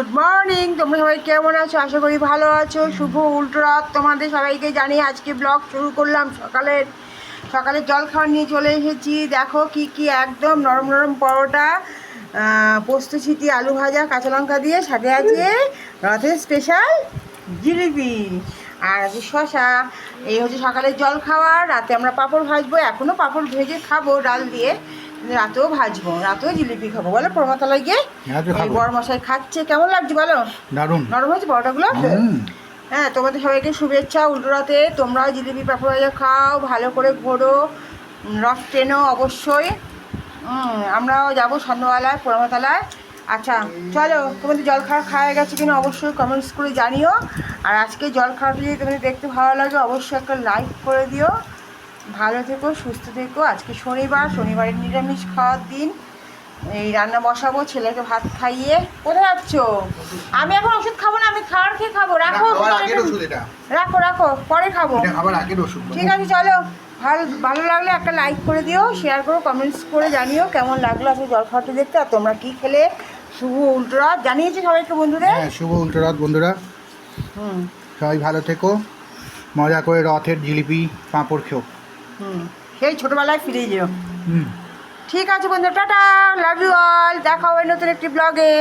Good morning. তোমরা সবাই কেমন আছো? আশা করি ভালো আছো। শুভ উল্টো রাত তোমাদের সবাইকে জানিয়ে আজকে ব্লগ শুরু করলাম। সকালে জল খাওয়া নিয়ে চলে এসেছি। দেখো কি কি একদম নরম নরম পরোটা, পোস্ত ছিটি, আলু ভাজা, কাঁচা লঙ্কা দিয়ে, সাথে আছে রাতের স্পেশাল জিলিপি আর আছে শশা। এই হচ্ছে সকালের জল খাওয়া। রাতে আমরা পাঁপড় ভাজবো, এখনও পাঁপড় ভেজে খাবো ডাল দিয়ে, রাতেও ভাজবো, রাতেও জিলিপি খাবো। বলো প্রমাতলায় গিয়ে এই বড় মশাই খাচ্ছে। কেমন লাগছে বলো? দারুণ নরম হয়েছে পরোটাগুলো। হ্যাঁ, তোমাদের সবাইকে শুভেচ্ছা উল্টো রাতে। তোমরাও জিলিপি পাঁপড় ভাজা খাও, ভালো করে ঘোরো, রস টেনো অবশ্যই। আমরাও যাবো সন্ধ্যাবেলায় প্রমাতলায়। আচ্ছা চলো, তোমাদের জল খাওয়া খাওয়া গেছে কিনা অবশ্যই কমেন্টস করে জানিও। আর আজকে জল খাওয়াটা যদি তোমাদের দেখতে ভালো লাগে অবশ্যই একটা লাইক করে দিও। ভালো থেকো, সুস্থ থেকো। আজকে শনিবারের নিরামিষ খাওয়ার দিন। এই রান্না বসাবো, ছেলেকে ভাত খাইয়ে। কোথায় যাচ্ছ? আমি এখন ওষুধ খাবো না, আমি খাওয়ার খেয়ে খাবো। রাখো রাখো রাখো, পরে খাবো। ঠিক আছে চলো, ভালো লাগলে একটা লাইক করে দিও, শেয়ার করো, কমেন্টস করে জানিও কেমন লাগলো আজকে জল খাওয়াটা দেখতে। আর তোমরা কী খেলে? শুভ উল্টো রাত জানিয়েছি সবাইকে বন্ধুদের। হ্যাঁ, শুভ উল্টো রাত বন্ধুরা। সবাই ভালো থেকো, মজা করে রথের জিলিপি পাঁপড় খেও। সেই ছোটোবেলায় ফিরে যেও। ঠিক আছে বন্ধু, টাটা, লাভ ইউ অল। দেখা হবে নতুন একটি ব্লগে।